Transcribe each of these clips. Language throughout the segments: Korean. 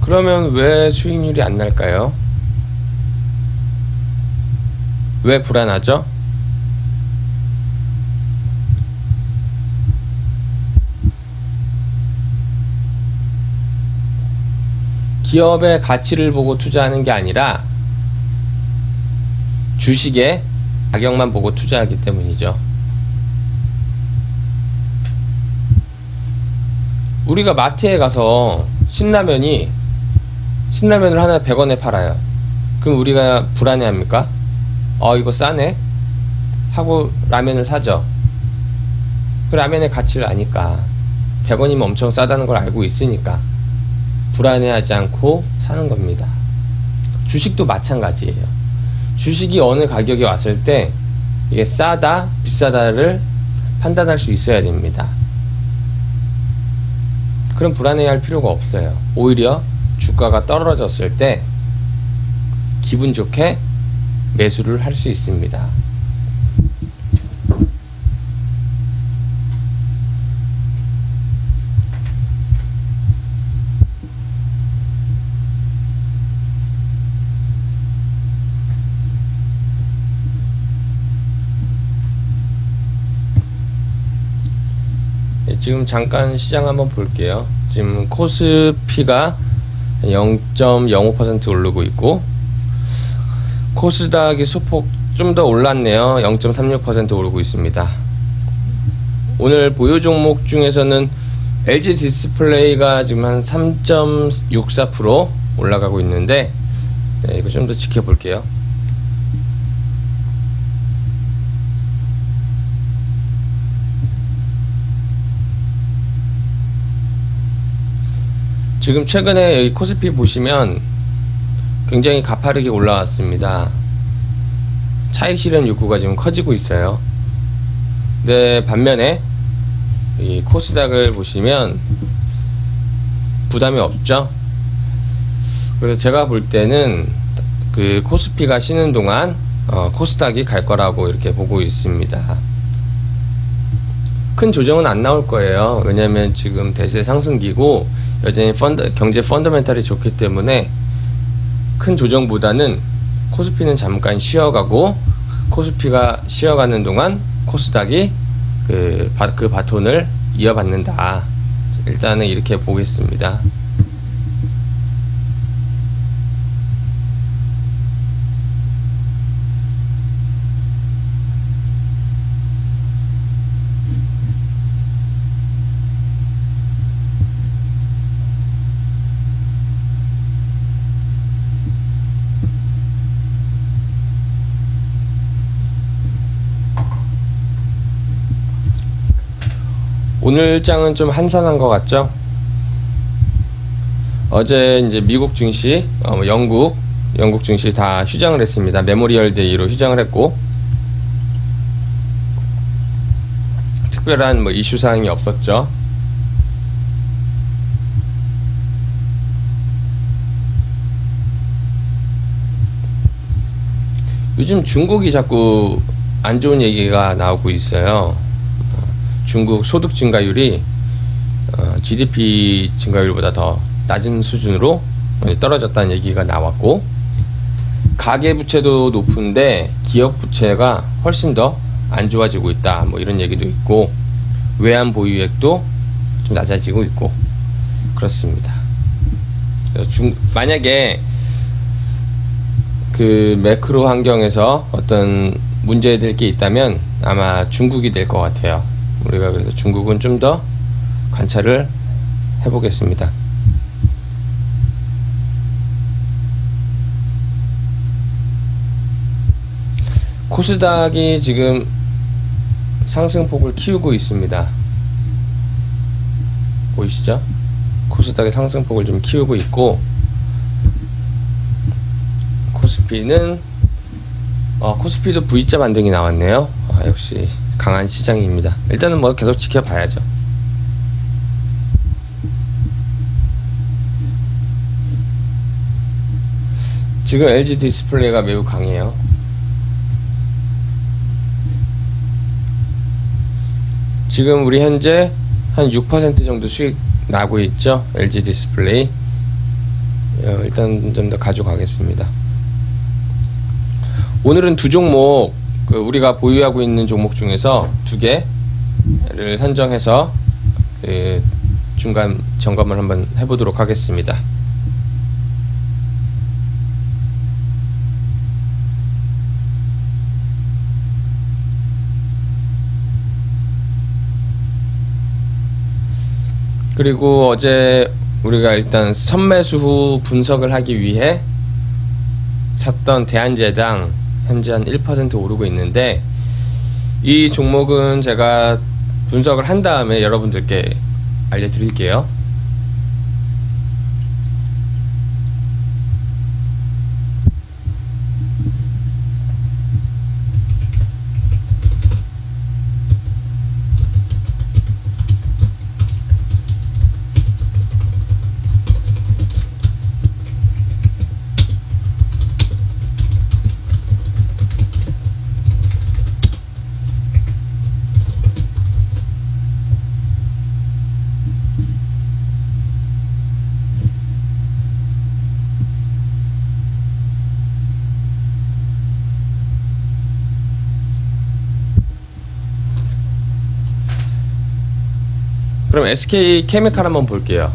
그러면 왜 수익률이 안 날까요? 왜 불안하죠? 기업의 가치를 보고 투자하는 게 아니라 주식의 가격만 보고 투자하기 때문이죠. 우리가 마트에 가서 신라면을 하나 100원에 팔아요. 그럼 우리가 불안해합니까? 이거 싸네 하고 라면을 사죠. 그 라면의 가치를 아니까, 100원이면 엄청 싸다는 걸 알고 있으니까 불안해하지 않고 사는 겁니다. 주식도 마찬가지예요. 주식이 어느 가격에 왔을 때 이게 싸다 비싸다를 판단할 수 있어야 됩니다. 그럼 불안해할 필요가 없어요. 오히려 주가가 떨어졌을 때 기분 좋게 매수를 할 수 있습니다. 지금 잠깐 시장 한번 볼게요. 지금 코스피가 0.05% 오르고 있고, 코스닥이 소폭 좀 더 올랐네요. 0.36% 오르고 있습니다. 오늘 보유 종목 중에서는 LG 디스플레이가 지금 한 3.64% 올라가고 있는데, 이거 좀 더 지켜볼게요. 지금 최근에 여기 코스피 보시면 굉장히 가파르게 올라왔습니다. 차익 실현 욕구가 지금 커지고 있어요. 근데 반면에 이 코스닥을 보시면 부담이 없죠. 그래서 제가 볼 때는 그 코스피가 쉬는 동안 코스닥이 갈 거라고 이렇게 보고 있습니다. 큰 조정은 안 나올 거예요. 왜냐면 지금 대세 상승기고 여전히 경제 펀더멘탈이 좋기 때문에 큰 조정보다는 코스피는 잠깐 쉬어가고, 코스피가 쉬어가는 동안 코스닥이 그 바톤을 이어받는다. 일단은 이렇게 보겠습니다. 오늘 장은 좀 한산한 것 같죠? 어제 이제 미국 증시, 영국 증시 다 휴장을 했습니다. 메모리얼 데이로 휴장을 했고, 특별한 이슈 사항이 없었죠. 요즘 중국이 자꾸 안 좋은 얘기가 나오고 있어요. 중국 소득 증가율이 GDP 증가율보다 더 낮은 수준으로 떨어졌다는 얘기가 나왔고, 가계부채도 높은데 기업부채가 훨씬 더 안 좋아지고 있다, 이런 얘기도 있고, 외환 보유액도 좀 낮아지고 있고 그렇습니다. 만약에 그 매크로 환경에서 어떤 문제될 게 있다면 아마 중국이 될 것 같아요. 우리가 그래서 중국은 좀 더 관찰을 해보겠습니다. 코스닥이 지금 상승폭을 키우고 있습니다. 보이시죠? 코스닥의 상승폭을 좀 키우고 있고, 코스피는 코스피도 V자 반등이 나왔네요. 역시 강한 시장입니다. 일단은 계속 지켜봐야죠. 지금 LG 디스플레이가 매우 강해요. 지금 우리 현재 한 6% 정도 수익 나고 있죠. LG 디스플레이. 일단 좀 더 가져가겠습니다. 오늘은 두 종목, 우리가 보유하고 있는 종목 중에서 두 개를 선정해서 중간 점검을 한번 해보도록 하겠습니다. 그리고 어제 우리가 일단 선매수 후 분석을 하기 위해 샀던 대한제당 현재 한 1% 오르고 있는데, 이 종목은 제가 분석을 한 다음에 여러분들께 알려드릴게요. 그럼 SK 케미칼 한번 볼게요.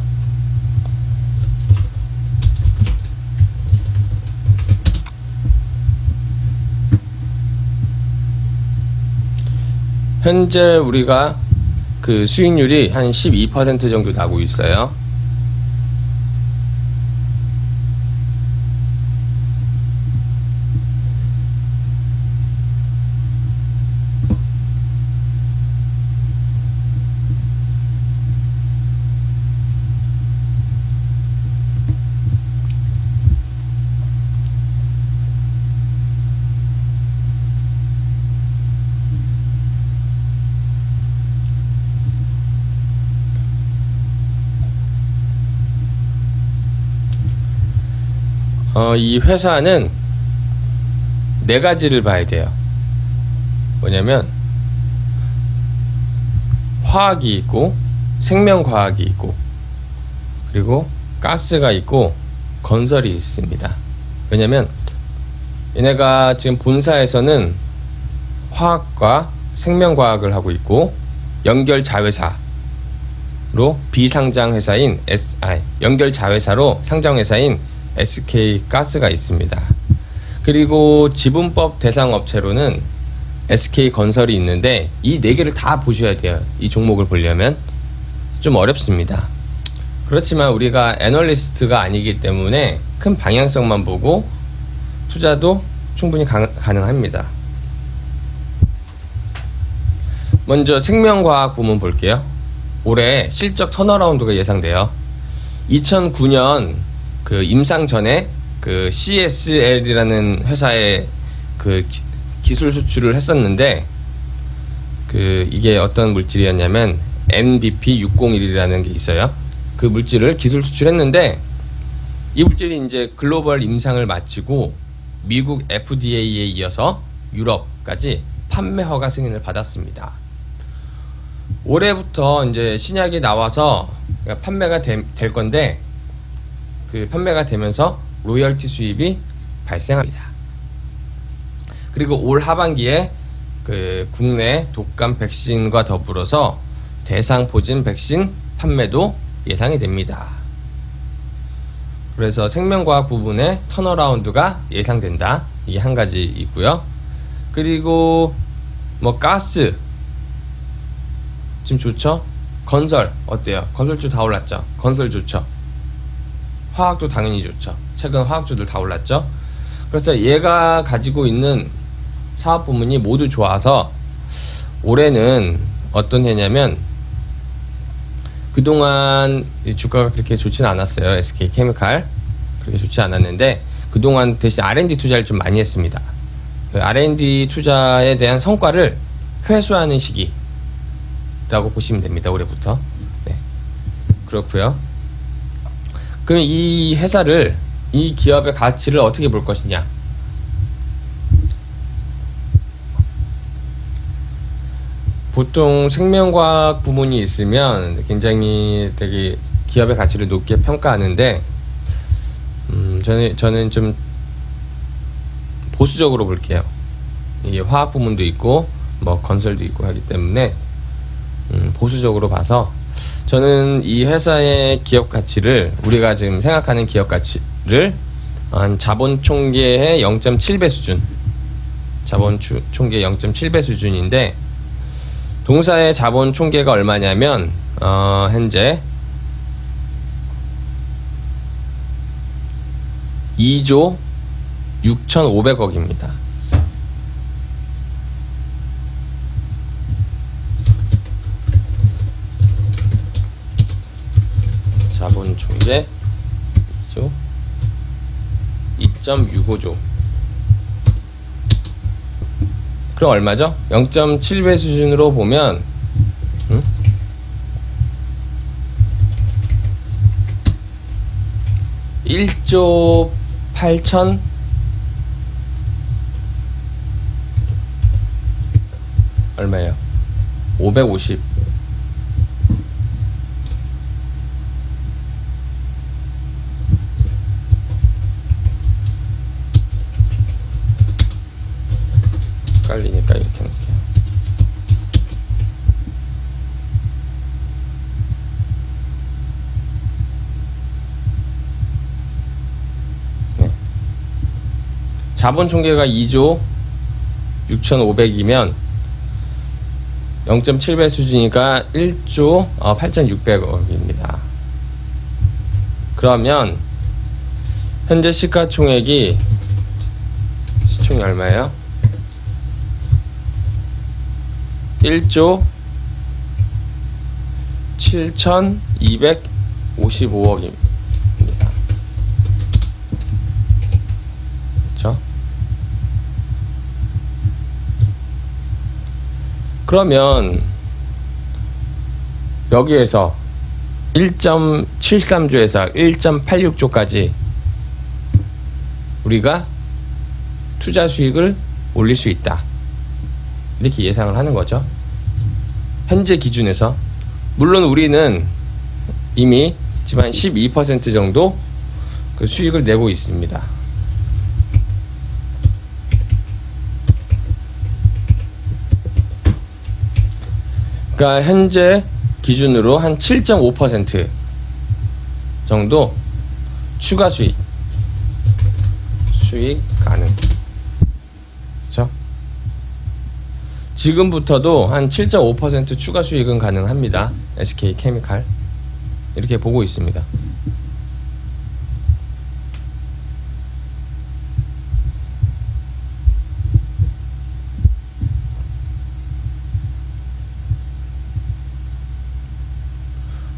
현재 우리가 그 수익률이 한 12% 정도 나고 있어요. 이 회사는 네 가지를 봐야 돼요. 뭐냐면 화학이 있고 생명과학이 있고 그리고 가스가 있고 건설이 있습니다. 왜냐면 얘네가 지금 본사에서는 화학과 생명과학을 하고 있고, 연결 자회사로 비상장 회사인 연결 자회사로 상장 회사인 SK 가스가 있습니다. 그리고 지분법 대상 업체로는 SK 건설이 있는데, 이 네 개를 다 보셔야 돼요. 이 종목을 보려면 좀 어렵습니다. 그렇지만 우리가 애널리스트가 아니기 때문에 큰 방향성만 보고 투자도 충분히 가능합니다. 먼저 생명과학 부문 볼게요. 올해 실적 턴어라운드가 예상돼요. 2009년 그 임상 전에 그 CSL이라는 회사에 그 기술 수출을 했었는데, 그 이게 어떤 물질이었냐면 NBP601이라는 게 있어요. 그 물질을 기술 수출했는데, 이 물질이 이제 글로벌 임상을 마치고 미국 FDA에 이어서 유럽까지 판매 허가 승인을 받았습니다. 올해부터 이제 신약이 나와서 판매가 될 건데, 그 판매가 되면서 로열티 수입이 발생합니다. 그리고 올 하반기에 그 국내 독감 백신과 더불어서 대상포진 백신 판매도 예상이 됩니다. 그래서 생명과학 부분에 턴어라운드가 예상된다. 이게 한 가지 있고요. 그리고 뭐 가스 지금 좋죠? 건설 어때요? 건설주 다 올랐죠? 건설 좋죠? 화학도 당연히 좋죠. 최근 화학주들 다 올랐죠. 그래서 얘가 가지고 있는 사업 부문이 모두 좋아서 올해는 어떤 해냐면, 그동안 주가가 그렇게 좋지는 않았어요. SK 케미칼 그렇게 좋지 않았는데, 그동안 대신 R&D 투자를 좀 많이 했습니다. 그 R&D 투자에 대한 성과를 회수하는 시기라고 보시면 됩니다. 올해부터. 네. 그렇고요. 그럼 이 회사를, 이 기업의 가치를 어떻게 볼 것이냐? 보통 생명과학 부문이 있으면 굉장히 되게 기업의 가치를 높게 평가하는데, 저는 좀 보수적으로 볼게요. 이게 화학 부문도 있고 뭐 건설도 있고 하기 때문에 보수적으로 봐서 저는 이 회사의 기업 가치를, 우리가 지금 생각하는 기업 가치를 한 자본 총계의 0.7배 수준, 자본 총계 0.7배 수준인데, 동사의 자본 총계가 얼마냐면 현재 2조 6,500억입니다. 자본 총계 2조 2.65조. 그럼 얼마죠? 0.7배 수준으로 보면 1조 8천 얼마예요? 550. 헷갈리니까 이렇게 놓을게요. 네. 자본 총계가 2조 6,500이면 0.7배 수준이니까 1조 8,600억입니다. 그러면 현재 시가총액이, 시총이 얼마예요? 1조 7,255억입니다. 그렇죠? 그러면 여기에서 1.73조에서 1.86조까지 우리가 투자 수익을 올릴 수 있다, 이렇게 예상을 하는 거죠. 현재 기준에서. 물론 우리는 이미 지금 12% 정도 그 수익을 내고 있습니다. 그러니까 현재 기준으로 한 7.5% 정도 추가 수익 가능. 그렇죠? 지금부터도 한 7.5% 추가 수익은 가능합니다. SK케미칼 이렇게 보고 있습니다.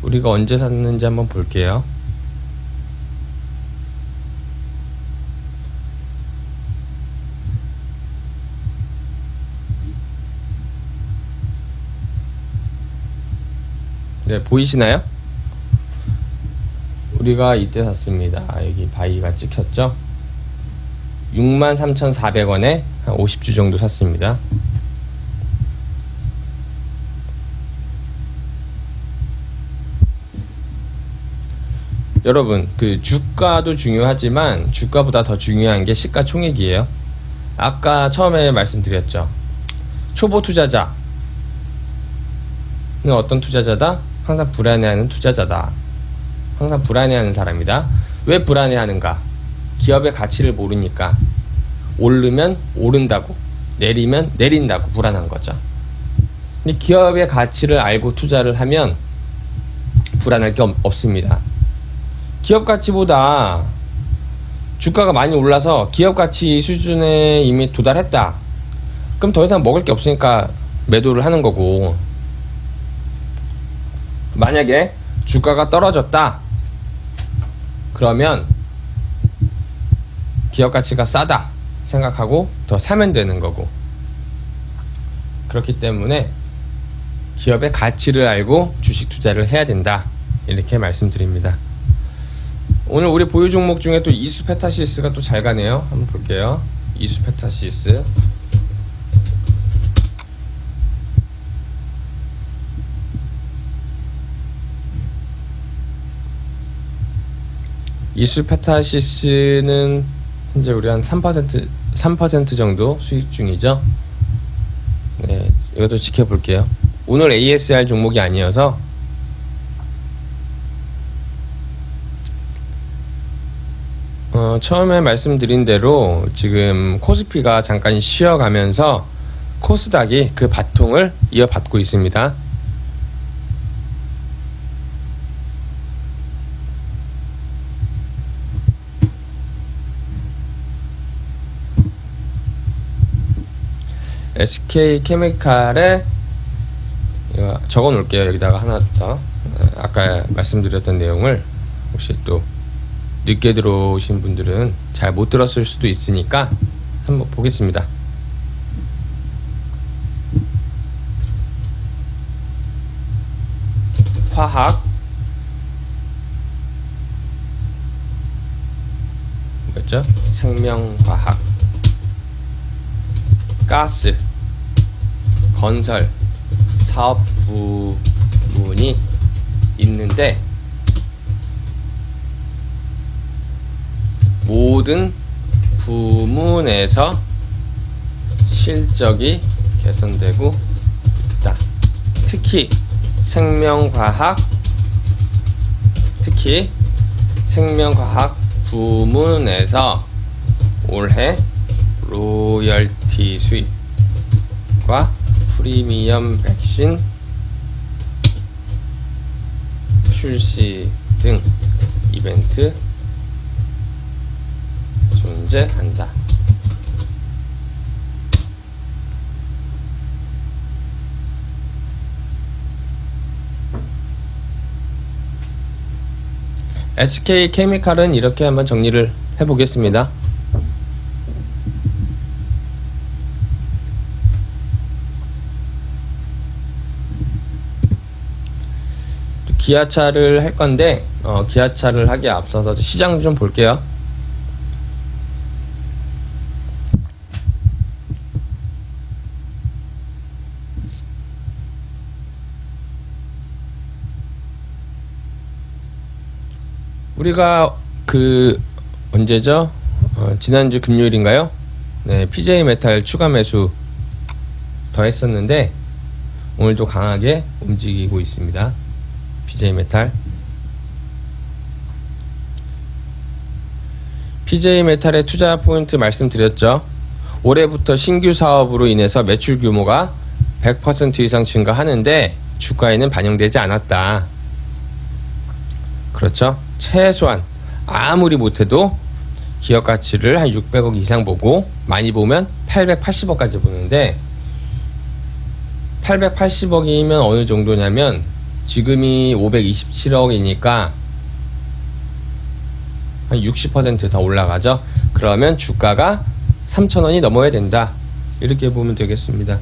우리가 언제 샀는지 한번 볼게요. 네, 보이시나요? 우리가 이때 샀습니다. 여기 바이가 찍혔죠? 63,400원에 한 50주 정도 샀습니다. 여러분, 그 주가도 중요하지만 주가보다 더 중요한 게 시가총액이에요. 아까 처음에 말씀드렸죠. 초보 투자자는 어떤 투자자다? 항상 불안해하는 투자자다. 항상 불안해하는 사람이다. 왜 불안해하는가? 기업의 가치를 모르니까. 오르면 오른다고, 내리면 내린다고 불안한 거죠. 근데 기업의 가치를 알고 투자를 하면 불안할 게 없습니다. 기업 가치보다 주가가 많이 올라서 기업 가치 수준에 이미 도달했다. 그럼 더 이상 먹을 게 없으니까 매도를 하는 거고, 만약에 주가가 떨어졌다 그러면 기업 가치가 싸다 생각하고 더 사면 되는 거고, 그렇기 때문에 기업의 가치를 알고 주식 투자를 해야 된다, 이렇게 말씀드립니다. 오늘 우리 보유 종목 중에 또 이수페타시스가 또 잘 가네요. 한번 볼게요. 이수페타시스. 이수페타시스는 현재 우리 한 3% 정도 수익 중이죠. 네, 이것도 지켜볼게요. 오늘 ASR 종목이 아니어서 처음에 말씀드린 대로 지금 코스피가 잠깐 쉬어가면서 코스닥이 그 바통을 이어받고 있습니다. SK케미칼에 적어 놓을게요. 여기다가 하나 더 아까 말씀드렸던 내용을 혹시 또 늦게 들어오신 분들은 잘 못 들었을 수도 있으니까 한번 보겠습니다. 화학 뭐였죠? 생명화학, 가스, 건설, 사업 부문이 있는데 모든 부문에서 실적이 개선되고 있다. 특히 생명과학 부문에서 올해 로열티 수입과 프리미엄 백신 출시 등 이벤트 존재한다. SK케미칼은 이렇게 한번 정리를 해보겠습니다. 기아차를 할 건데 기아차를 하기에 앞서서 시장 좀 볼게요. 우리가 언제죠? 지난주 금요일인가요? 네, PJ메탈 추가 매수 더 했었는데 오늘도 강하게 움직이고 있습니다. PJ메탈. PJ메탈의 투자 포인트 말씀드렸죠. 올해부터 신규 사업으로 인해서 매출 규모가 100% 이상 증가하는데 주가에는 반영되지 않았다. 그렇죠? 최소한 아무리 못해도 기업 가치를 한 600억 이상 보고 많이 보면 880억까지 보는데 880억이면 어느 정도냐면 지금이 527억이니까 한 60% 더 올라가죠. 그러면 주가가 3,000원이 넘어야 된다. 이렇게 보면 되겠습니다.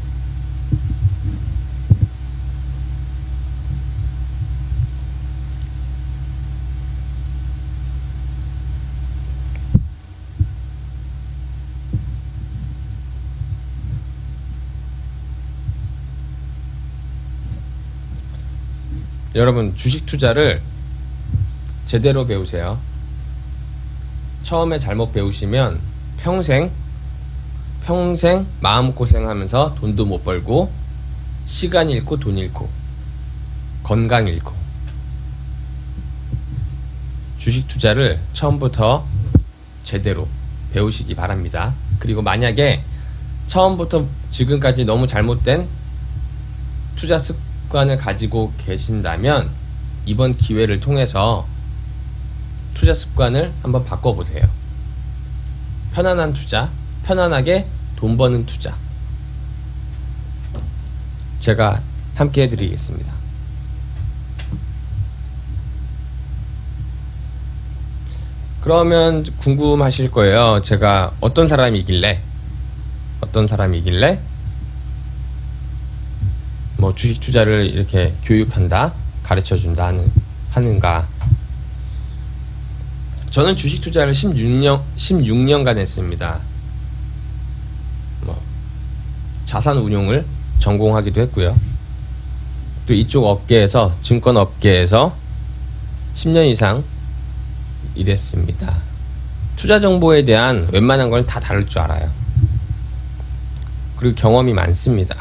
여러분 주식 투자를 제대로 배우세요. 처음에 잘못 배우시면 평생 마음고생하면서 돈도 못 벌고 시간 잃고 돈 잃고 건강 잃고. 주식 투자를 처음부터 제대로 배우시기 바랍니다. 그리고 만약에 처음부터 지금까지 너무 잘못된 투자 습관을 가지고 계신다면 이번 기회를 통해서 투자 습관을 한번 바꿔보세요. 편안한 투자, 편안하게 돈 버는 투자, 제가 함께 해드리겠습니다. 그러면 궁금하실 거예요. 제가 어떤 사람이 이길래 뭐 주식 투자를 이렇게 교육한다, 가르쳐준다 하는가. 저는 주식 투자를 16년간 했습니다. 뭐 자산 운용을 전공하기도 했고요. 또 이쪽 업계에서, 증권 업계에서 10년 이상 이랬습니다. 투자 정보에 대한 웬만한 걸 다 다룰 줄 알아요. 그리고 경험이 많습니다.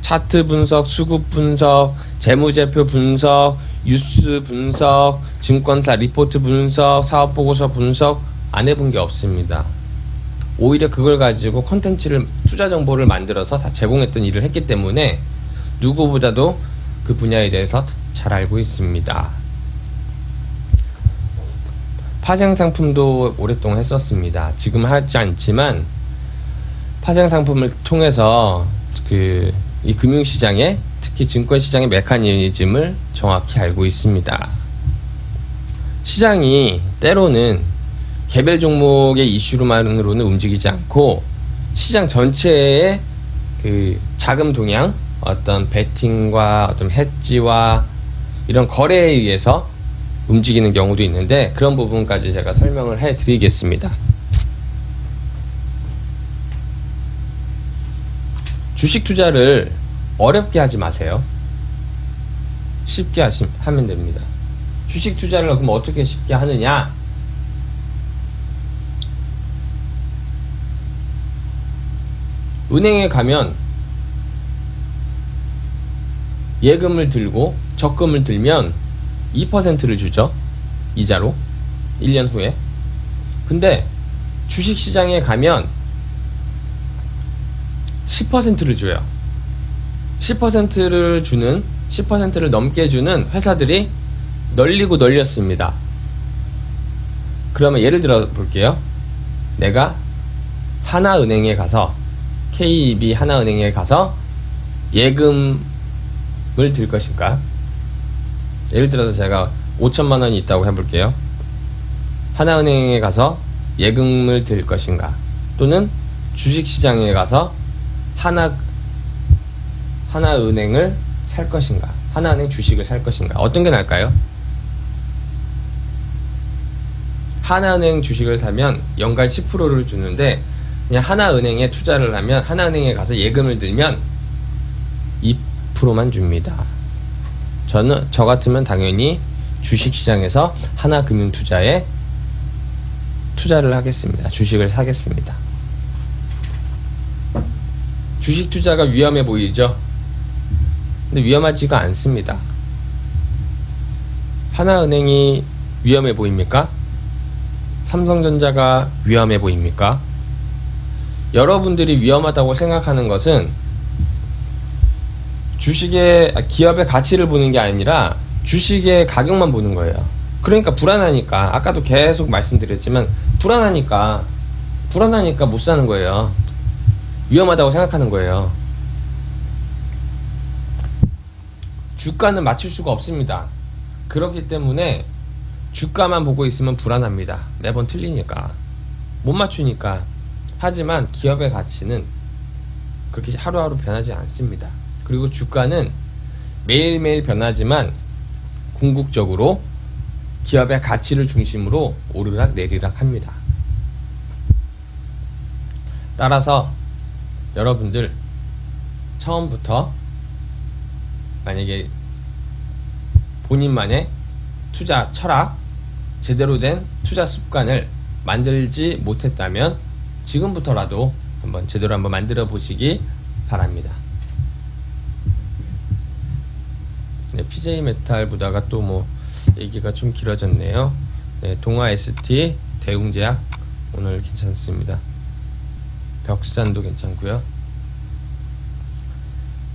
차트 분석, 수급 분석, 재무제표 분석, 뉴스 분석, 증권사 리포트 분석, 사업보고서 분석 안 해본 게 없습니다. 오히려 그걸 가지고 컨텐츠를, 투자 정보를 만들어서 다 제공했던 일을 했기 때문에 누구보다도 그 분야에 대해서 잘 알고 있습니다. 파생 상품도 오랫동안 했었습니다. 지금 하지 않지만 파생 상품을 통해서 이 금융시장의, 특히 증권시장의 메커니즘을 정확히 알고 있습니다. 시장이 때로는 개별 종목의 이슈로만으로는 움직이지 않고 시장 전체의 그 자금 동향, 어떤 베팅과 어떤 해지와 이런 거래에 의해서 움직이는 경우도 있는데, 그런 부분까지 제가 설명을 해 드리겠습니다. 주식 투자를 어렵게 하지 마세요. 쉽게 하면 됩니다. 주식 투자를 그럼 어떻게 쉽게 하느냐? 은행에 가면 예금을 들고 적금을 들면 2%를 주죠. 이자로 1년 후에. 근데 주식시장에 가면 10%를 줘요. 10%를 넘게 주는 회사들이 널리고 널렸습니다. 그러면 예를 들어 볼게요. 내가 하나은행에 가서, KB 하나은행에 가서 예금을 들 것인가? 예를 들어서 제가 5천만 원이 있다고 해볼게요. 하나은행에 가서 예금을 들 것인가? 또는 주식시장에 가서 하나은행을 살 것인가? 하나은행 주식을 살 것인가? 어떤 게 나을까요? 하나은행 주식을 사면 연간 10%를 주는데, 그냥 하나은행에 투자를 하면, 하나은행에 가서 예금을 들면 2%만 줍니다. 저 같으면 당연히 주식시장에서 하나금융투자에 투자를 하겠습니다. 주식을 사겠습니다. 주식 투자가 위험해 보이죠? 근데 위험하지가 않습니다. 하나은행이 위험해 보입니까? 삼성전자가 위험해 보입니까? 여러분들이 위험하다고 생각하는 것은 기업의 가치를 보는 게 아니라 주식의 가격만 보는 거예요. 그러니까 불안하니까, 아까도 계속 말씀드렸지만 불안하니까 못 사는 거예요. 위험하다고 생각하는 거예요. 주가는 맞출 수가 없습니다. 그렇기 때문에 주가만 보고 있으면 불안합니다. 매번 틀리니까, 못 맞추니까. 하지만 기업의 가치는 그렇게 하루하루 변하지 않습니다. 그리고 주가는 매일매일 변하지만 궁극적으로 기업의 가치를 중심으로 오르락 내리락 합니다. 따라서 여러분들 처음부터 만약에 본인만의 투자 철학, 제대로 된 투자 습관을 만들지 못했다면 지금부터라도 제대로 한번 만들어 보시기 바랍니다. 네, PJ메탈 보다가 또 뭐 얘기가 좀 길어졌네요. 네, 동아 ST, 대웅제약 오늘 괜찮습니다. 벽산도 괜찮고요.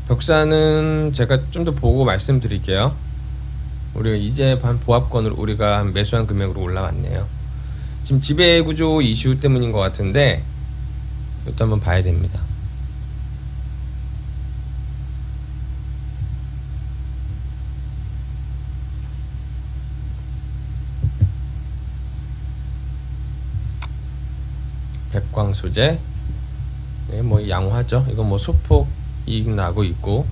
벽산은 제가 좀 더 보고 말씀드릴게요. 우리가 이제 보합권으로 우리가 매수한 금액으로 올라왔네요. 지금 지배구조 이슈 때문인 것 같은데 이것도 한번 봐야 됩니다. 백광소재, 네, 뭐 양호하죠. 이거 뭐 소폭 이익 나고 있고,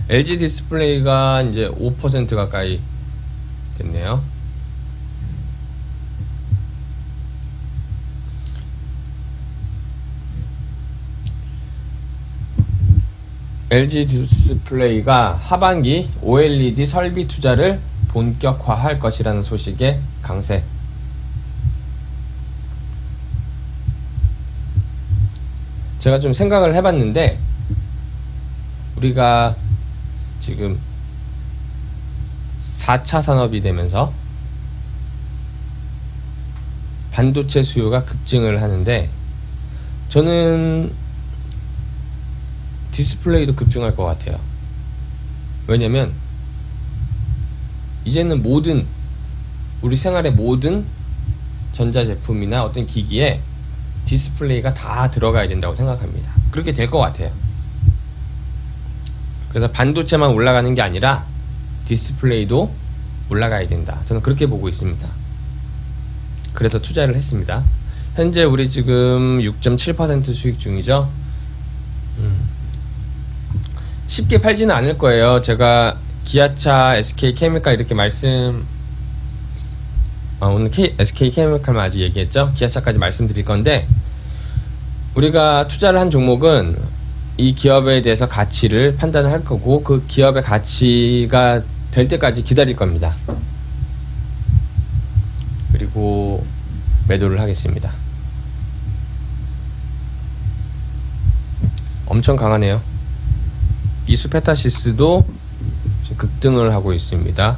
LG 디스플레이가 이제 5% 가까이 됐네요. LG 디스플레이가 하반기 OLED 설비 투자를 본격화할 것이라는 소식에 강세. 제가 좀 생각을 해봤는데, 우리가 지금 4차 산업이 되면서 반도체 수요가 급증을 하는데, 저는 디스플레이도 급증할 것 같아요. 왜냐면 이제는 모든 우리 생활의 모든 전자제품이나 어떤 기기에 디스플레이가 다 들어가야 된다고 생각합니다. 그렇게 될 것 같아요. 그래서 반도체만 올라가는 게 아니라 디스플레이도 올라가야 된다. 저는 그렇게 보고 있습니다. 그래서 투자를 했습니다. 현재 우리 지금 6.7% 수익 중이죠. 쉽게 팔지는 않을 거예요. 제가 기아차, SK케미칼 이렇게 오늘 SK케미칼만 아직 얘기했죠. 기아차까지 말씀드릴 건데, 우리가 투자를 한 종목은 이 기업에 대해서 가치를 판단을 할 거고, 그 기업의 가치가 될 때까지 기다릴 겁니다. 그리고 매도를 하겠습니다. 엄청 강하네요. 이수페타시스도 지금 급등을 하고 있습니다.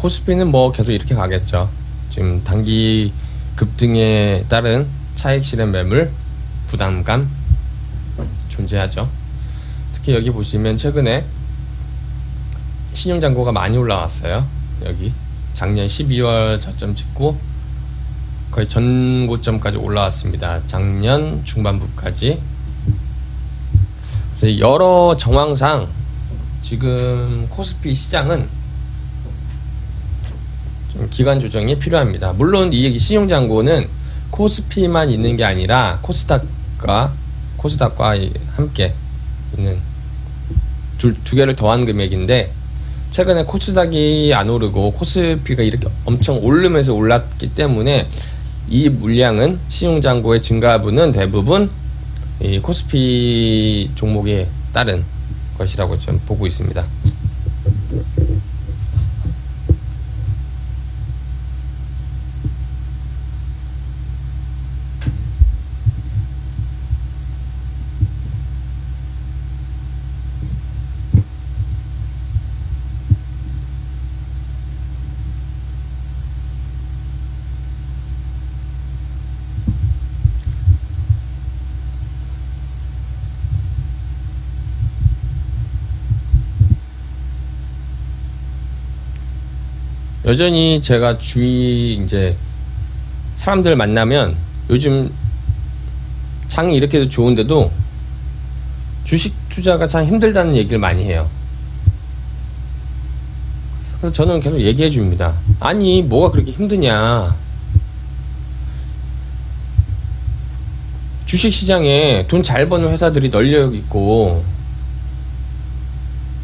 코스피는 뭐 계속 이렇게 가겠죠. 지금 단기 급등에 따른 차익 실현 매물 부담감 존재하죠. 특히 여기 보시면 최근에 신용잔고가 많이 올라왔어요. 여기 작년 12월 저점 찍고 거의 전고점까지 올라왔습니다. 작년 중반부까지. 그래서 여러 정황상 지금 코스피 시장은 좀 기간 조정이 필요합니다. 물론 이 신용잔고는 코스피만 있는 게 아니라 코스닥과 함께 있는 두 개를 더한 금액인데, 최근에 코스닥이 안 오르고 코스피가 이렇게 엄청 오르면서 올랐기 때문에 이 물량은 신용잔고의 증가분은 대부분 이 코스피 종목에 따른 것이라고 좀 보고 있습니다. 여전히 제가 이제 사람들 만나면 요즘 장이 이렇게도 좋은데도 주식 투자가 참 힘들다는 얘기를 많이 해요. 그래서 저는 계속 얘기해 줍니다. 아니, 뭐가 그렇게 힘드냐. 주식 시장에 돈 잘 버는 회사들이 널려 있고,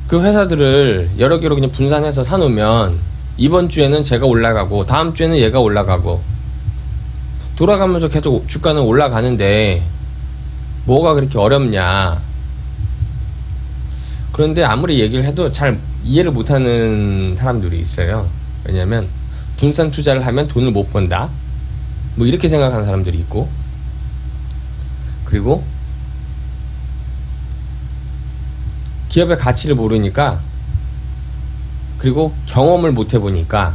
그 회사들을 여러 개로 그냥 분산해서 사놓으면 이번 주에는 제가 올라가고 다음 주에는 얘가 올라가고 돌아가면서 계속 주가는 올라가는데 뭐가 그렇게 어렵냐. 그런데 아무리 얘기를 해도 잘 이해를 못하는 사람들이 있어요. 왜냐면 분산 투자를 하면 돈을 못 번다, 뭐 이렇게 생각하는 사람들이 있고, 그리고 기업의 가치를 모르니까, 그리고 경험을 못 해보니까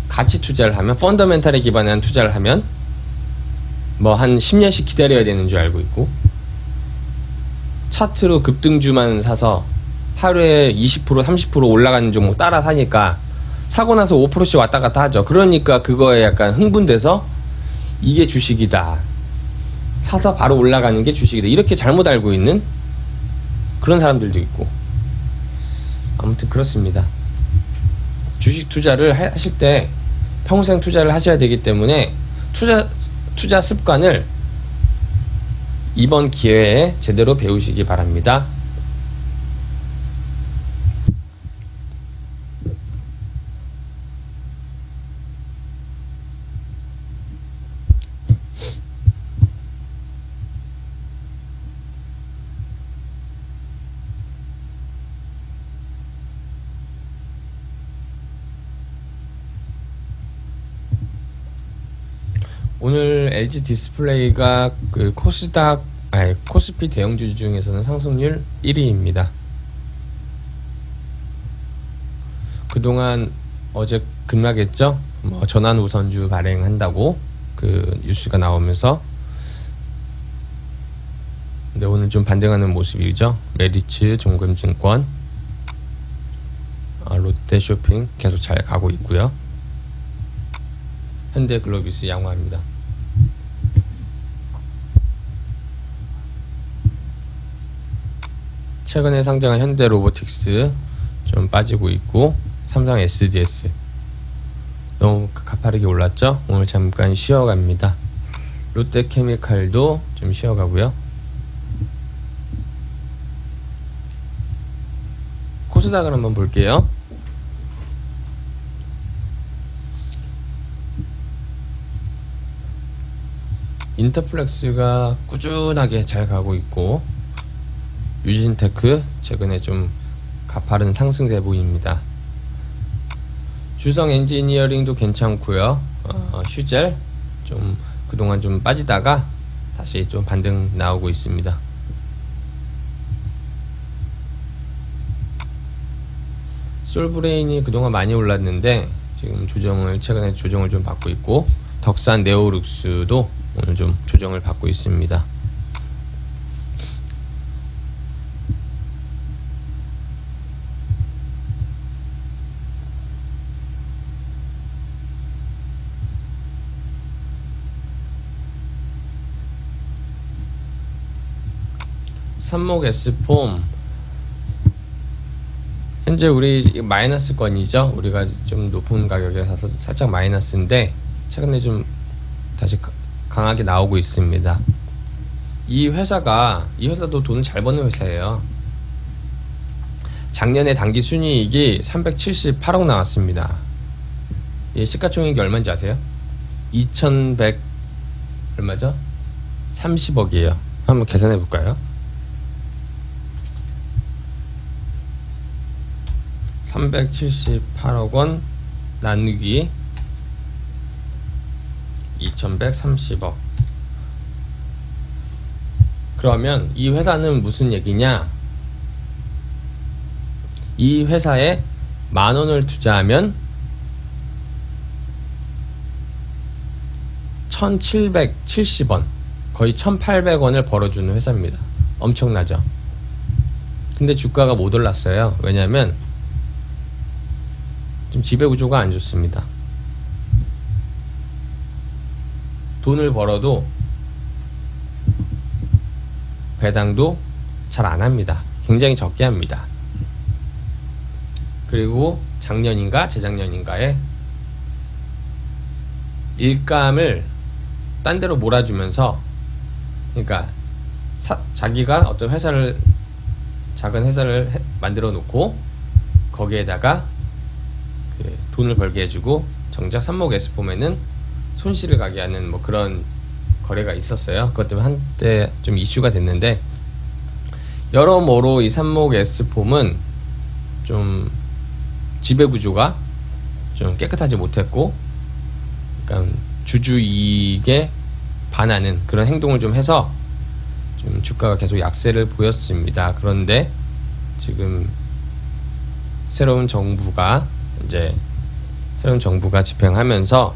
가치 투자를 하면, 펀더멘탈에 기반한 투자를 하면 뭐 한 10년씩 기다려야 되는 줄 알고 있고, 차트로 급등주만 사서 하루에 20% 30% 올라가는 종목 따라 사니까 사고 나서 5%씩 왔다 갔다 하죠. 그러니까 그거에 약간 흥분돼서 이게 주식이다, 사서 바로 올라가는 게 주식이다, 이렇게 잘못 알고 있는 그런 사람들도 있고. 아무튼 그렇습니다. 주식 투자를 하실 때 평생 투자를 하셔야 되기 때문에 투자 습관을 이번 기회에 제대로 배우시기 바랍니다. 오늘 LG 디스플레이가 그 코스피 대형주 중에서는 상승률 1위입니다. 그동안 어제 급락했죠. 전환 우선주 발행한다고 그 뉴스가 나오면서. 근데 오늘 좀 반등하는 모습이죠. 메리츠, 종금증권, 롯데쇼핑 계속 잘 가고 있고요. 현대글로비스 양호합니다. 최근에 상장한 현대로보틱스 좀 빠지고 있고, 삼성 SDS 너무 가파르게 올랐죠. 오늘 잠깐 쉬어갑니다. 롯데케미칼도 좀 쉬어가고요. 코스닥을 한번 볼게요. 인터플렉스가 꾸준하게 잘 가고 있고, 유진테크 최근에 좀 가파른 상승세 보입니다. 주성 엔지니어링도 괜찮고요. 휴젤 좀 그동안 좀 빠지다가 다시 좀 반등 나오고 있습니다. 솔브레인이 그동안 많이 올랐는데 지금 최근에 조정을 좀 받고 있고, 덕산 네오룩스도 오늘 좀 조정을 받고 있습니다. 삼목 S폼 현재 우리 마이너스권이죠. 우리가 좀 높은 가격에 사서 살짝 마이너스인데 최근에 좀 다시 강하게 나오고 있습니다. 이 회사도 돈을 잘 버는 회사예요. 작년에 당기 순이익이 378억 나왔습니다. 이 시가총액이 얼마인지 아세요? 2100 얼마죠? 30억이에요. 한번 계산해 볼까요? 378억 원 나누기 2130억. 그러면 이 회사는 무슨 얘기냐? 이 회사에 10,000원을 투자하면 1770원, 거의 1800원을 벌어주는 회사입니다. 엄청나죠? 근데 주가가 못 올랐어요. 왜냐면 좀 지배구조가 안 좋습니다. 돈을 벌어도 배당도 잘 안 합니다. 굉장히 적게 합니다. 그리고 작년인가 재작년인가에 일감을 딴 데로 몰아주면서, 그러니까 자기가 어떤 작은 회사를 만들어 놓고 거기에다가 돈을 벌게 해주고, 정작 삼목 S폼에는 손실을 가게 하는 뭐 그런 거래가 있었어요. 그것 때문에 한때 좀 이슈가 됐는데, 여러모로 이 삼목 S폼은 좀 지배구조가 좀 깨끗하지 못했고, 그러니까 주주이익에 반하는 그런 행동을 좀 해서 좀 주가가 계속 약세를 보였습니다. 그런데 지금 새로운 정부가 집행하면서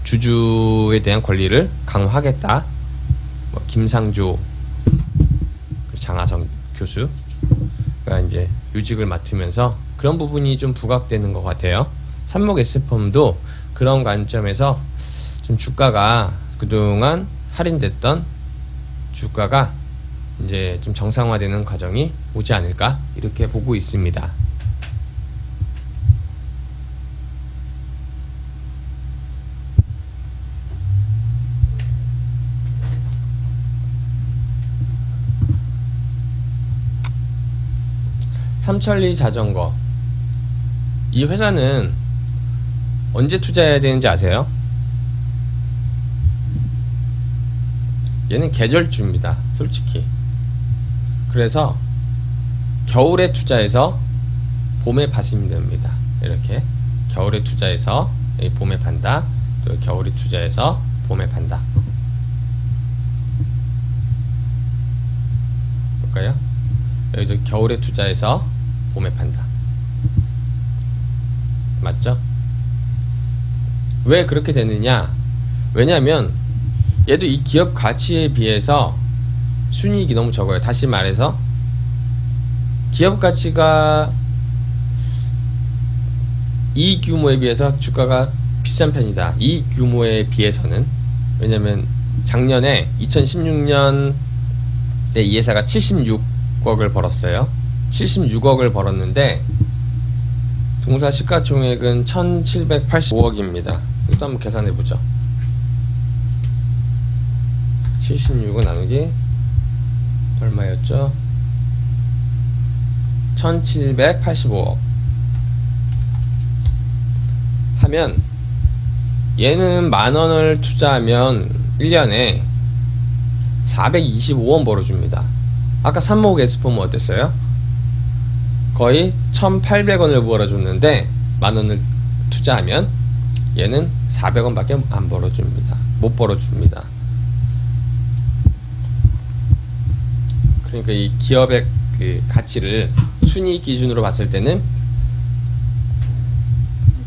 주주에 대한 권리를 강화하겠다. 김상조 장하성 교수가 이제 요직을 맡으면서 그런 부분이 좀 부각되는 것 같아요. 삽목 S펌도 그런 관점에서 좀 주가가 그동안 할인됐던 주가가 이제 좀 정상화되는 과정이 오지 않을까 이렇게 보고 있습니다. 삼천리 자전거, 이 회사는 언제 투자해야 되는지 아세요? 얘는 계절주입니다, 솔직히. 그래서 겨울에 투자해서 봄에 파시면 됩니다. 이렇게 겨울에 투자해서 봄에 판다, 또 겨울에 투자해서 봄에 판다. 볼까요? 여기도 겨울에 투자해서 봄에 판다. 맞죠? 왜 그렇게 되느냐? 왜냐면 얘도 이 기업 가치에 비해서 순이익이 너무 적어요. 다시 말해서 기업 가치가 이 규모에 비해서 주가가 비싼 편이다. 이 규모에 비해서는. 왜냐면 작년에 2016년에 이 회사가 76억을 벌었어요. 76억을 벌었는데 동사 시가총액은 1785억입니다. 이것도 한번 계산해보죠. 76은 나누기 얼마였죠? 1785억 하면 얘는 만원을 투자하면 1년에 425원 벌어줍니다. 아까 삽목 S펌은 어땠어요? 거의 1800원을 벌어줬는데 만원을 투자하면 얘는 400원 밖에 안 벌어줍니다. 못 벌어줍니다. 그러니까 이 기업의 그 가치를 순이익 기준으로 봤을 때는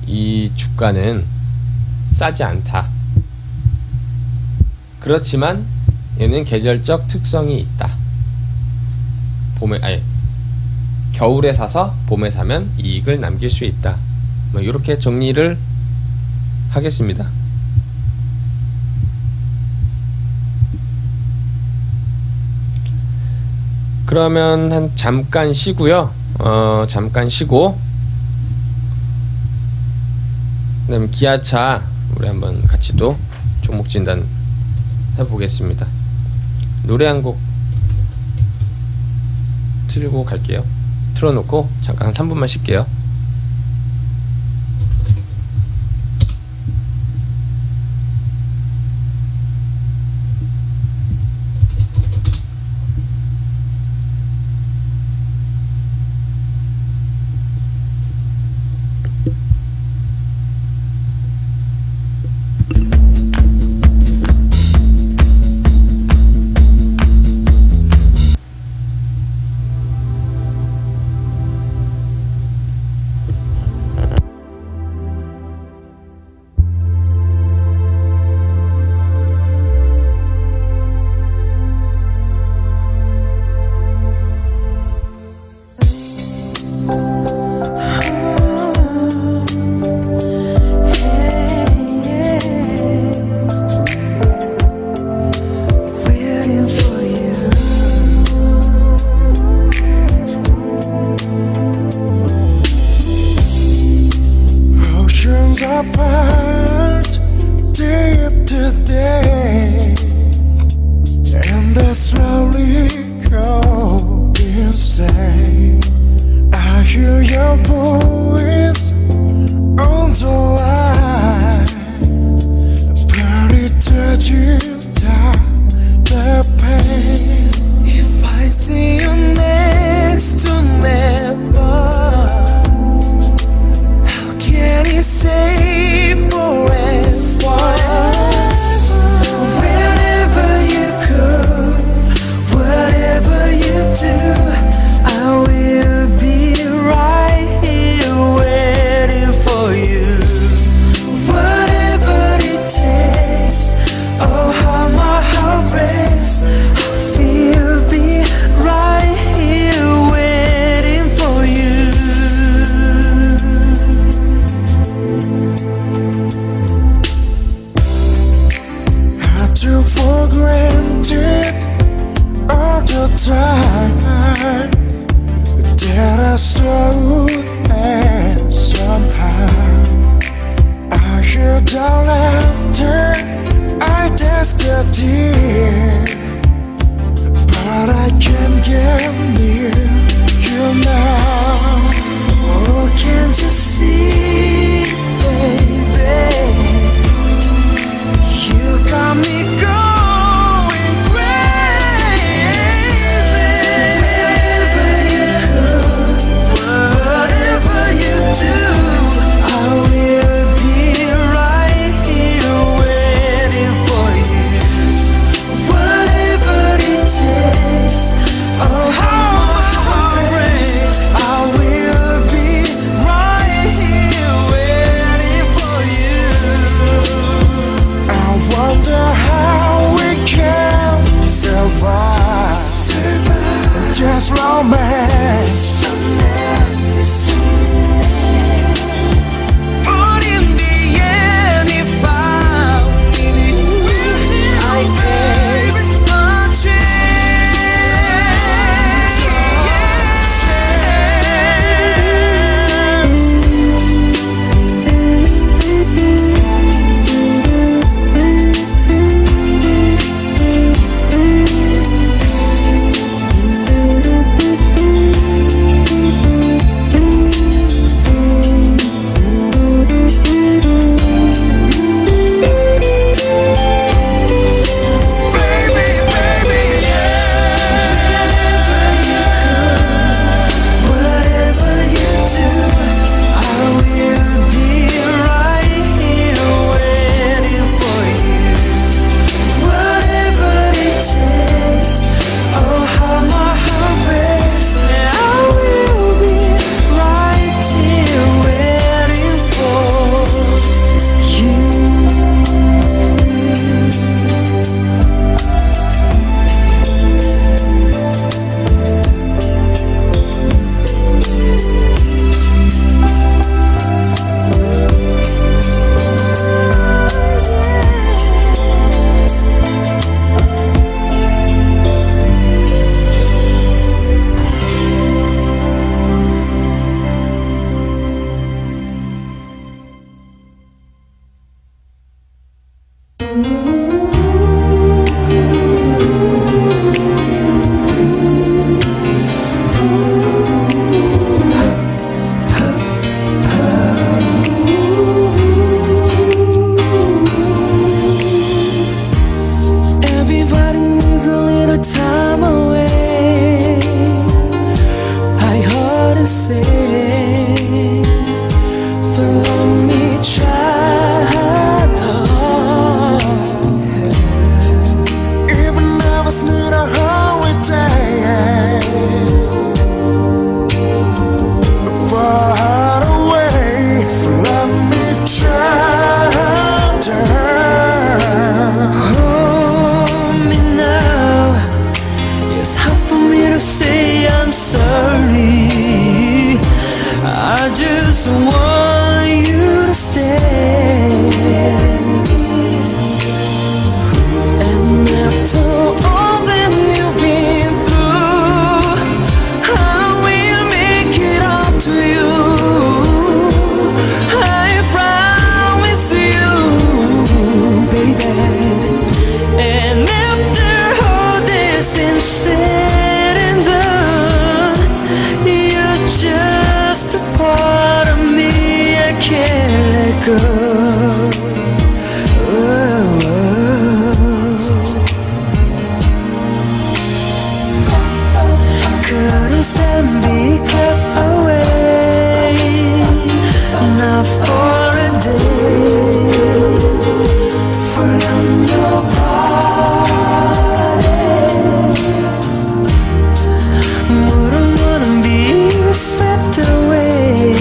이 주가는 싸지 않다. 그렇지만 얘는 계절적 특성이 있다. 겨울에 사서 봄에 사면 이익을 남길 수 있다. 뭐 이렇게 정리를 하겠습니다. 그러면 잠깐 쉬고요. 잠깐 쉬고 그다음에 기아차 우리 한번 같이 또 종목 진단 해보겠습니다. 노래 한 곡 틀고 갈게요. 틀어놓고 잠깐 한 3분만 쉴게요. apart deep today, and they slowly go insane. I hear your voice on the line, but it doesn't stop the pain. If I see you next to never, how can it say forever? Wherever you go, whatever you do, I will be right here waiting for you. Whatever it takes, oh how my heart breaks, I feel be right here waiting for you. dear, but I can't get near you now. Oh, can't you see, baby? You got me going crazy. Wherever you go, whatever you do, I will be right here waiting for you. Whatever it takes, oh how my heart breaks, I will be right here waiting for you. I wonder how we can survive just romance. But in the end, if I need you, I gave it a baby, baby, yeah. Whatever you do, I will be right here waiting for you. Whatever it takes, oh how my heart breaks, I will be right here waiting for you. Everybody needs a little time away, I heard it say, but let me try hard. Even I was need a holiday, far away, let me try harder. Hold me now, it's hard for me to say I'm sorry. I just want you to stay. And after all that you've been through, I will make it up to you. I promise you, baby. And after all this been said and done, you're just a part of me I can't let go. Couldn't stand being kept away, not for a day, from your body. Wouldn't wanna be swept away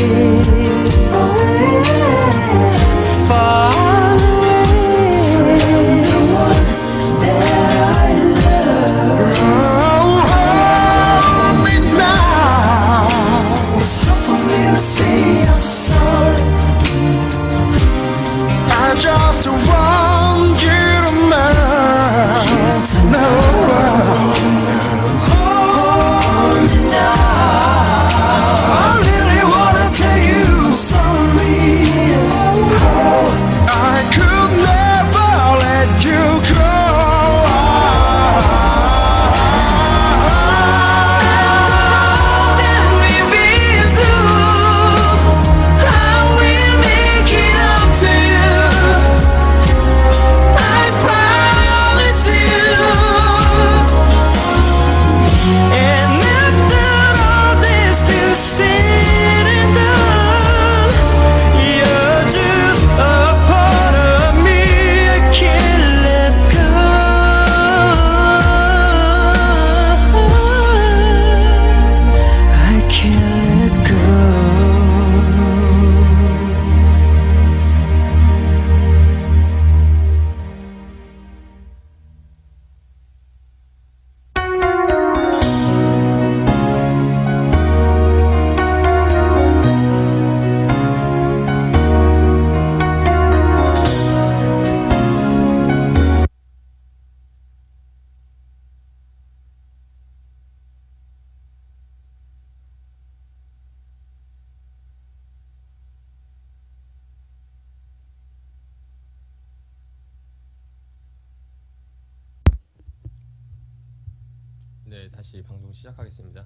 네, 다시 방송 시작하겠습니다.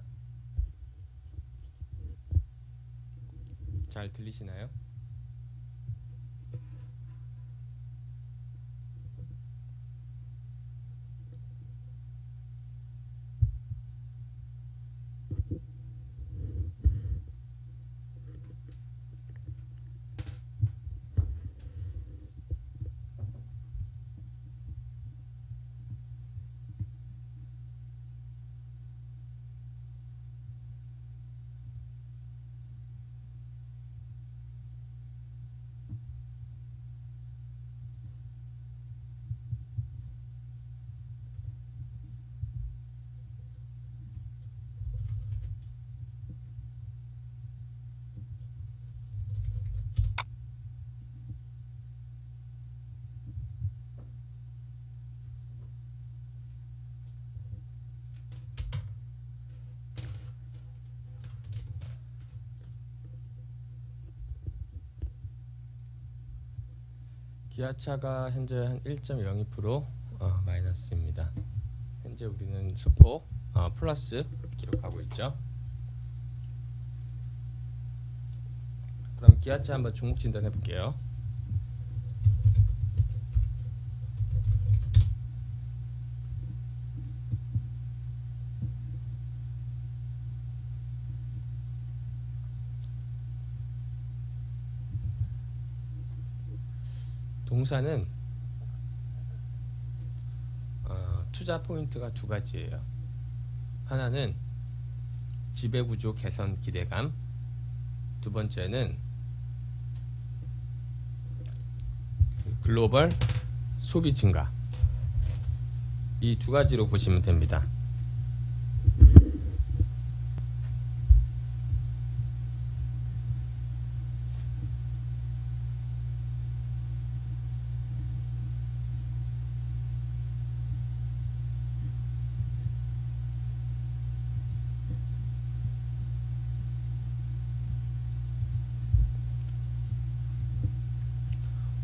잘 들리시나요? 기아차가 현재 한 1.02% 마이너스입니다. 현재 우리는 소폭 플러스 기록하고 있죠. 그럼 기아차 한번 종목 진단해 볼게요. 동사는 투자 포인트가 두 가지예요. 하나는 지배구조 개선 기대감, 두 번째는 글로벌 소비 증가. 이 두 가지로 보시면 됩니다.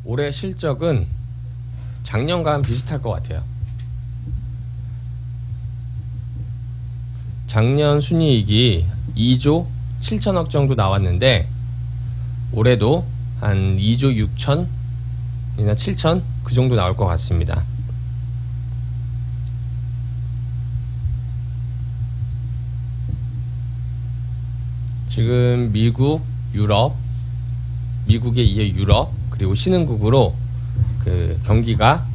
올해 실적은 작년과 비슷할 것 같아요. 작년 순이익이 2조 7천억 정도 나왔는데 올해도 한 2조 6천이나 7천 그 정도 나올 것 같습니다. 지금 미국, 유럽, 미국에 이어 유럽 그리고 신흥국으로 그 경기가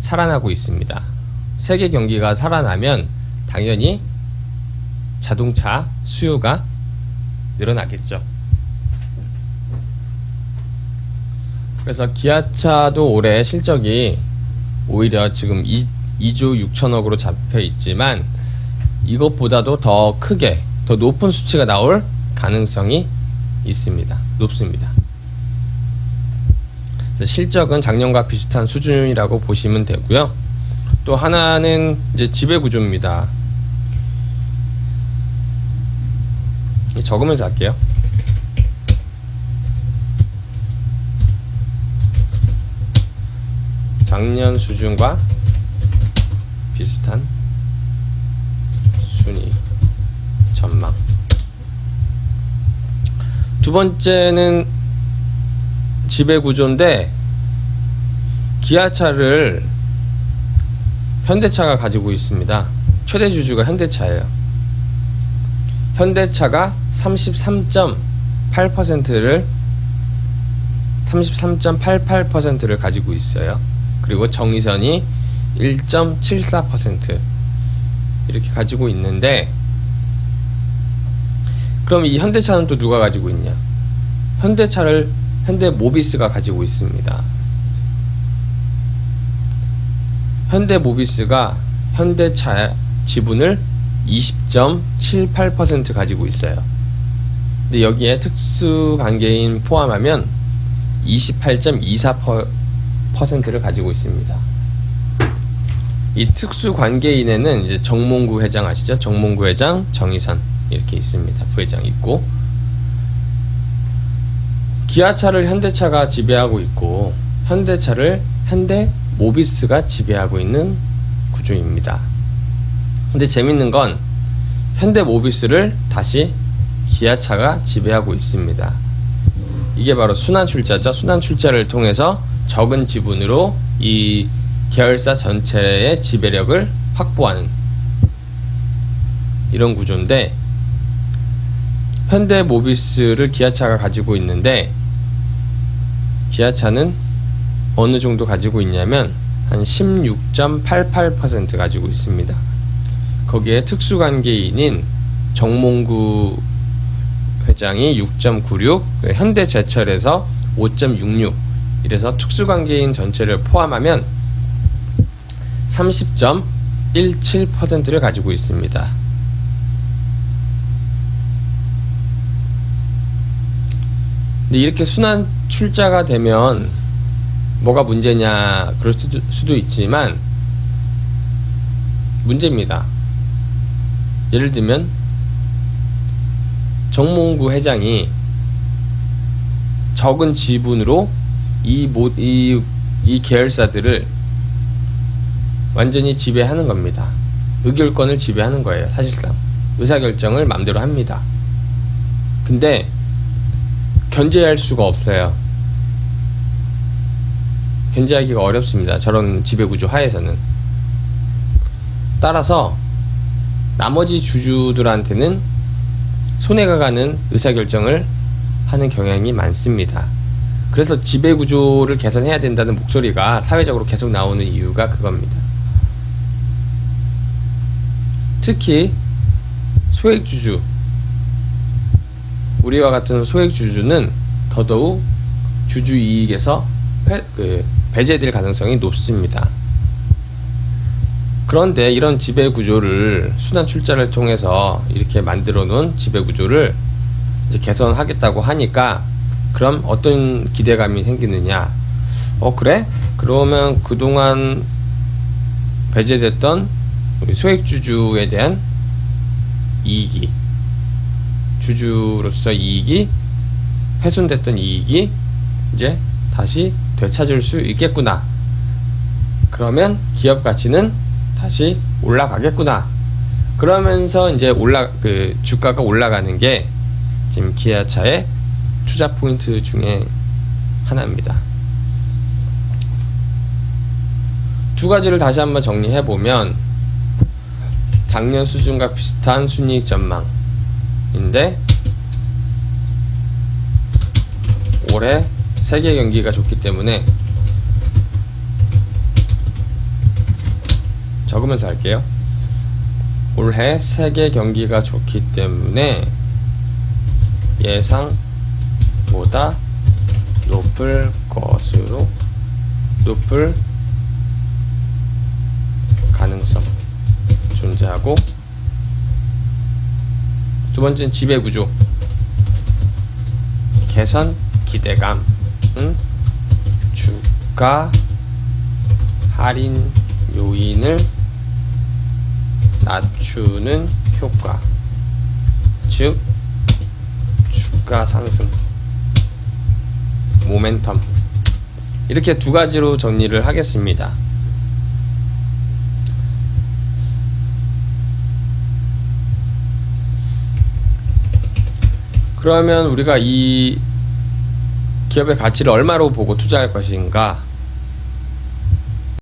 살아나고 있습니다. 세계 경기가 살아나면 당연히 자동차 수요가 늘어나겠죠. 그래서 기아차도 올해 실적이 오히려 지금 2조 6천억으로 잡혀 있지만 이것보다도 더 크게 더 높은 수치가 나올 가능성이 있습니다. 높습니다. 실적은 작년과 비슷한 수준이라고 보시면 되고요. 또 하나는 이제 지배구조입니다. 적으면서 할게요. 작년 수준과 비슷한 순위 전망. 두 번째는 지배구조인데 기아차를 현대차가 가지고 있습니다. 최대 주주가 현대차예요. 현대차가 33.88%를 가지고 있어요. 그리고 정의선이 1.74% 이렇게 가지고 있는데, 그럼 이 현대차는 또 누가 가지고 있냐? 현대차를 현대모비스가 가지고 있습니다. 현대모비스가 현대차 지분을 20.78% 가지고 있어요. 근데 여기에 특수관계인 포함하면 28.24%를 가지고 있습니다. 이 특수관계인에는 이제 정몽구 회장 아시죠? 정몽구 회장, 정의선 이렇게 있습니다. 부회장 있고, 기아차를 현대차가 지배하고 있고 현대차를 현대모비스가 지배하고 있는 구조입니다. 근데 재밌는 건 현대모비스를 다시 기아차가 지배하고 있습니다. 이게 바로 순환출자죠. 순환출자를 통해서 적은 지분으로 이 계열사 전체의 지배력을 확보하는 이런 구조인데, 현대모비스를 기아차가 가지고 있는데, 기아차는 어느 정도 가지고 있냐면 한 16.88% 가지고 있습니다. 거기에 특수관계인인 정몽구 회장이 6.96, 현대제철에서 5.66, 이래서 특수관계인 전체를 포함하면 30.17%를 가지고 있습니다. 근데 이렇게 순환 출자가 되면 뭐가 문제냐 그럴 수도 있지만 문제입니다. 예를 들면 정몽구 회장이 적은 지분으로 이 계열사들을 완전히 지배하는 겁니다. 의결권을 지배하는 거예요. 사실상 의사결정을 맘대로 합니다. 근데 견제할 수가 없어요. 견제하기가 어렵습니다. 저런 지배구조 하에서는. 따라서 나머지 주주들한테는 손해가 가는 의사결정을 하는 경향이 많습니다. 그래서 지배구조를 개선해야 된다는 목소리가 사회적으로 계속 나오는 이유가 그겁니다. 특히 소액주주, 우리와 같은 소액주주는 더더욱 주주이익에서 배제될 가능성이 높습니다. 그런데 이런 지배구조를 순환출자를 통해서 이렇게 만들어 놓은 지배구조를 이제 개선하겠다고 하니까 그럼 어떤 기대감이 생기느냐? 그래? 그러면 그동안 배제됐던 우리 소액주주에 대한 이익이, 주주로서 이익이 훼손됐던 이익이 이제 다시 되찾을 수 있겠구나. 그러면 기업 가치는 다시 올라가겠구나. 그러면서 이제 주가가 올라가는 게 지금 기아차의 투자 포인트 중에 하나입니다. 두 가지를 다시 한번 정리해 보면, 작년 수준과 비슷한 순이익 전망인데 올해 세계 경기가 좋기 때문에 적으면서 할게요. 올해 세계 경기가 좋기 때문에 예상보다 높을 가능성 존재하고, 두 번째는 지배구조 개선 기대감, 주가 할인 요인을 낮추는 효과, 즉 주가 상승 모멘텀, 이렇게 두 가지로 정리를 하겠습니다. 그러면 우리가 이 기업의 가치를 얼마로 보고 투자할 것인가?